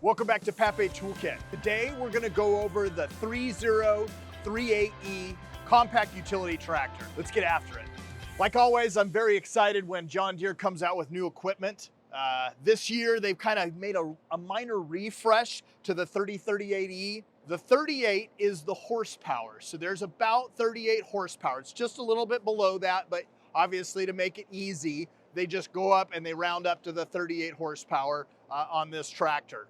Welcome back to Papé Toolkit. Today we're going to go over the 3038E compact utility tractor. Let's get after it. Like always, I'm very excited when John Deere comes out with new equipment. This year they've kind of made a minor refresh to the 3038E. The 38 is the horsepower, so there's about 38 horsepower. It's just a little bit below that, but obviously to make it easy, they just go up and they round up to the 38 horsepower on this tractor.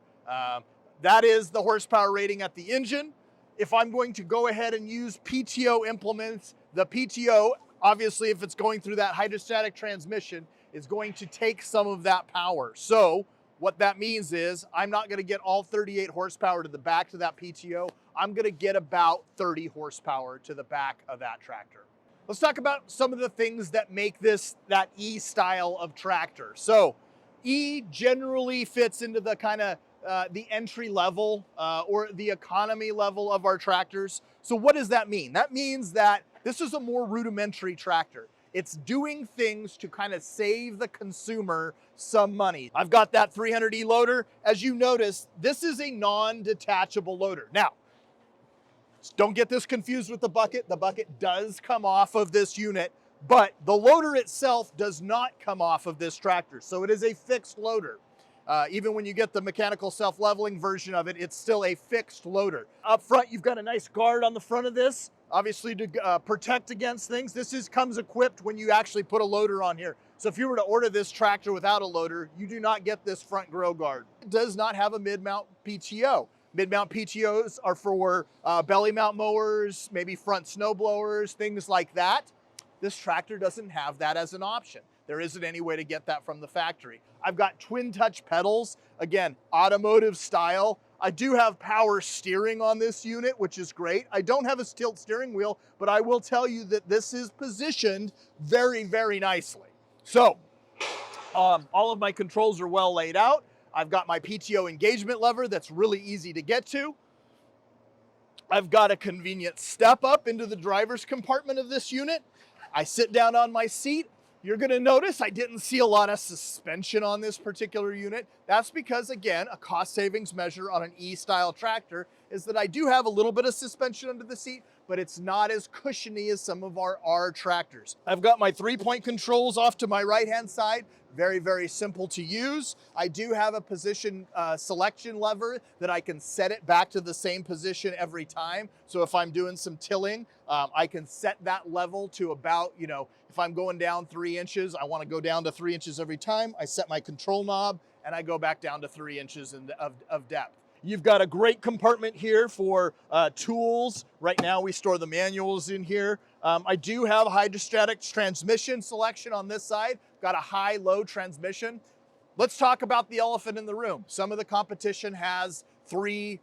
That is the horsepower rating at the engine. If I'm going to go ahead and use PTO implements, the PTO, obviously if it's going through that hydrostatic transmission, is going to take some of that power. So what that means is I'm not going to get all 38 horsepower to the back to that PTO. I'm going to get about 30 horsepower to the back of that tractor. Let's talk about some of the things that make this that E style of tractor. So E generally fits into the kind of the entry level or the economy level of our tractors. So what does that mean? That means that this is a more rudimentary tractor. It's doing things to kind of save the consumer some money. I've got that 300E loader. As you notice, this is a non-detachable loader. Now, don't get this confused with the bucket. The bucket does come off of this unit, but the loader itself does not come off of this tractor. So it is a fixed loader. Even when you get the mechanical self-leveling version of it, it's still a fixed loader. Up front, you've got a nice guard on the front of this, obviously to protect against things. This comes equipped when you actually put a loader on here. So if you were to order this tractor without a loader, you do not get this front grill guard. It does not have a mid-mount PTO. Mid-mount PTOs are for belly mount mowers, maybe front snow blowers, things like that. This tractor doesn't have that as an option. There isn't any way to get that from the factory. I've got twin touch pedals, again, automotive style. I do have power steering on this unit, which is great. I don't have a tilt steering wheel, but I will tell you that this is positioned very, very nicely. So, all of my controls are well laid out. I've got my PTO engagement lever that's really easy to get to. I've got a convenient step up into the driver's compartment of this unit. I sit down on my seat. You're going to notice I didn't see a lot of suspension on this particular unit. That's because, again, a cost savings measure on an E-style tractor is that I do have a little bit of suspension under the seat, but it's not as cushiony as some of our R tractors. I've got my 3-point controls off to my right-hand side. Very, very simple to use. I do have a position selection lever that I can set it back to the same position every time. So if I'm doing some tilling, I can set that level to about, if I'm going down 3 inches, I want to go down to 3 inches every time. I set my control knob and I go back down to 3 inches of depth. You've got a great compartment here for tools. Right now we store the manuals in here. I do have a hydrostatic transmission selection on this side. Got a high-low transmission. Let's talk about the elephant in the room. Some of the competition has 3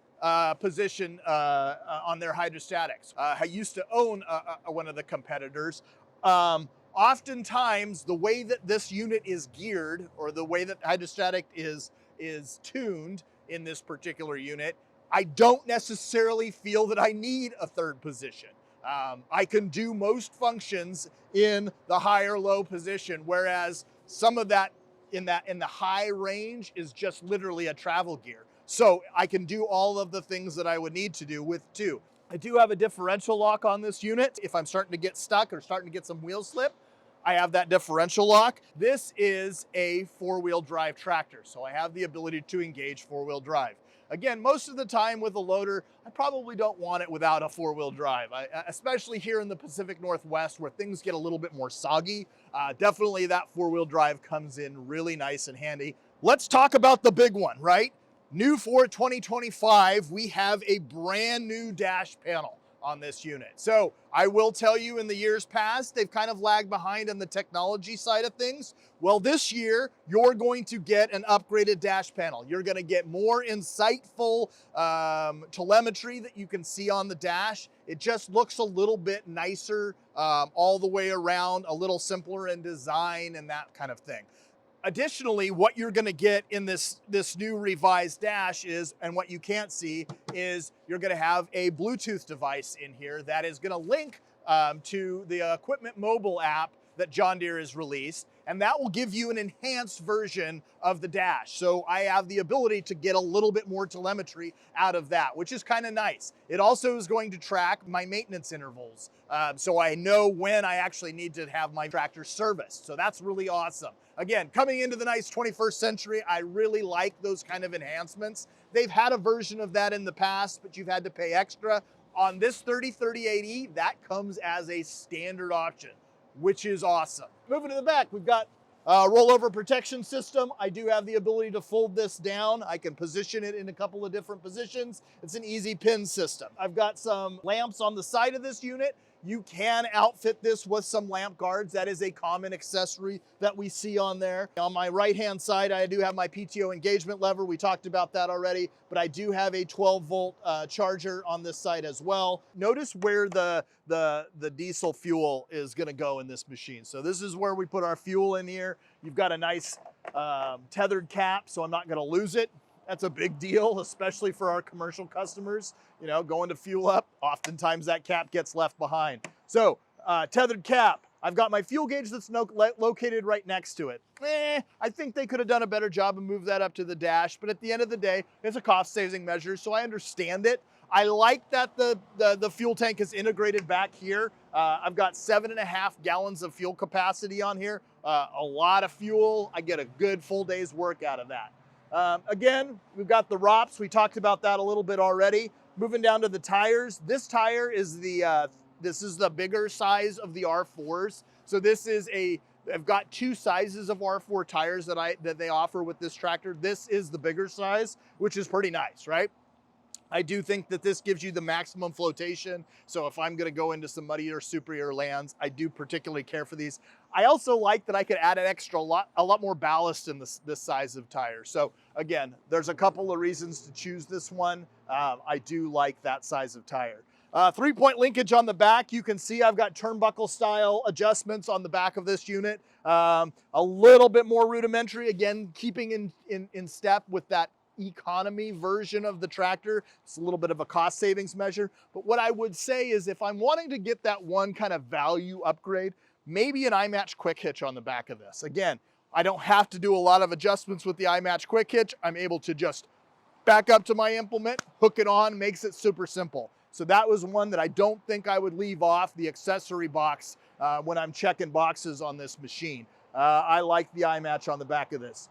position on their hydrostatics. I used to own one of the competitors. Oftentimes, the way that this unit is geared, or the way that the hydrostatic is tuned in this particular unit, I don't necessarily feel that I need a 3rd position. I can do most functions in the high or low position, whereas some of that in the high range is just literally a travel gear. So I can do all of the things that I would need to do with 2. I do have a differential lock on this unit. If I'm starting to get stuck or starting to get some wheel slip, I have that differential lock. This is a 4-wheel drive tractor, so I have the ability to engage 4-wheel drive. Again, most of the time with a loader, I probably don't want it without a 4-wheel drive, especially here in the Pacific Northwest where things get a little bit more soggy. Definitely that 4-wheel drive comes in really nice and handy. Let's talk about the big one, right? New for 2025, we have a brand new dash panel on this unit. So I will tell you, in the years past, they've kind of lagged behind on the technology side of things. Well, this year, you're going to get an upgraded dash panel. You're going to get more insightful telemetry that you can see on the dash. It just looks a little bit nicer all the way around, a little simpler in design and that kind of thing. Additionally, what you're going to get in this new revised dash is, and what you can't see, is you're going to have a Bluetooth device in here that is going to link to the Equipment Mobile app that John Deere has released. and that will give you an enhanced version of the dash. So I have the ability to get a little bit more telemetry out of that, which is kind of nice. It also is going to track my maintenance intervals. So I know when I actually need to have my tractor serviced. So that's really awesome. Again, coming into the nice 21st century, I really like those kind of enhancements. They've had a version of that in the past, but you've had to pay extra. On this 3038E, that comes as a standard option, which is awesome. Moving to the back, we've got a rollover protection system. I do have the ability to fold this down. I can position it in a couple of different positions. It's an easy pin system. I've got some lamps on the side of this unit. You can outfit this with some lamp guards. That is a common accessory that we see on there. On my right-hand side, I do have my PTO engagement lever. We talked about that already, but I do have a 12-volt charger on this side as well. Notice where the diesel fuel is gonna go in this machine. So this is where we put our fuel in here. You've got a nice tethered cap, so I'm not gonna lose it. That's a big deal, especially for our commercial customers. You know, going to fuel up, oftentimes that cap gets left behind. So, tethered cap. I've got my fuel gauge that's located right next to it. I think they could have done a better job and moved that up to the dash, but at the end of the day, it's a cost-saving measure, so I understand it. I like that the fuel tank is integrated back here. I've got 7.5 gallons of fuel capacity on here. A lot of fuel. I get a good full day's work out of that. Again, we've got the ROPS. We talked about that a little bit already. Moving down to the tires. This tire is this is the bigger size of the R4s. So this is I've got two sizes of R4 tires that they offer with this tractor. This is the bigger size, which is pretty nice, right? I do think that this gives you the maximum flotation. So if I'm gonna go into some muddier, superior lands, I do particularly care for these. I also like that I could add a lot more ballast in this size of tire. So again, there's a couple of reasons to choose this one. I do like that size of tire. 3-point linkage on the back. You can see I've got turnbuckle style adjustments on the back of this unit. A little bit more rudimentary, again, keeping in step with that economy version of the tractor. It's a little bit of a cost savings measure, but what I would say is if I'm wanting to get that one kind of value upgrade, maybe an iMatch quick hitch on the back of this. Again, I don't have to do a lot of adjustments with the iMatch quick hitch. I'm able to just back up to my implement, hook it on, makes it super simple. So that was one that I don't think I would leave off the accessory box when I'm checking boxes on this machine. I like the iMatch on the back of this.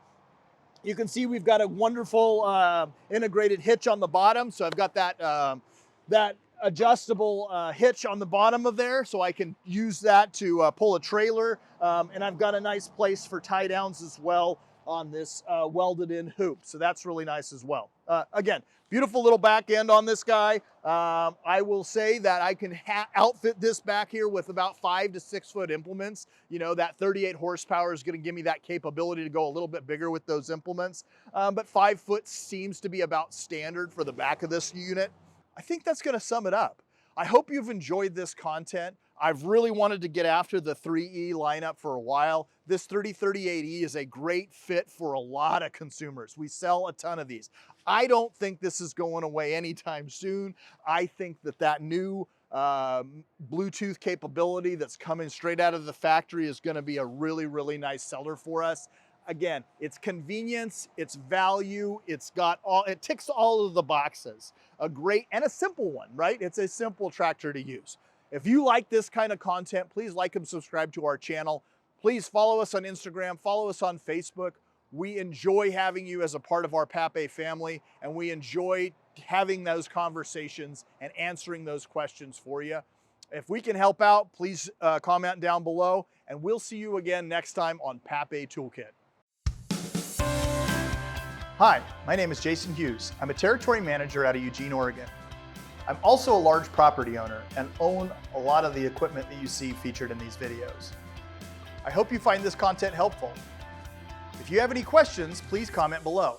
You can see we've got a wonderful integrated hitch on the bottom. So I've got that adjustable hitch on the bottom of there, so I can use that to pull a trailer. And I've got a nice place for tie downs as well on this welded in hoop. So that's really nice as well. Again, beautiful little back end on this guy. I will say that I can outfit this back here with about 5 to 6 foot implements. You know, that 38 horsepower is going to give me that capability to go a little bit bigger with those implements. But 5 foot seems to be about standard for the back of this unit. I think that's going to sum it up. I hope you've enjoyed this content. I've really wanted to get after the 3E lineup for a while. This 3038E is a great fit for a lot of consumers. We sell a ton of these. I don't think this is going away anytime soon. I think that new Bluetooth capability that's coming straight out of the factory is going to be a really, really nice seller for us. Again, it's convenience, it's value, it ticks all of the boxes. A great and a simple one, right? It's a simple tractor to use. If you like this kind of content, please like and subscribe to our channel. Please follow us on Instagram, follow us on Facebook. We enjoy having you as a part of our Papé family, and we enjoy having those conversations and answering those questions for you. If we can help out, please comment down below, and we'll see you again next time on Papé Toolkit. Hi, my name is Jason Hughes. I'm a territory manager out of Eugene, Oregon. I'm also a large property owner and own a lot of the equipment that you see featured in these videos. I hope you find this content helpful. If you have any questions, please comment below.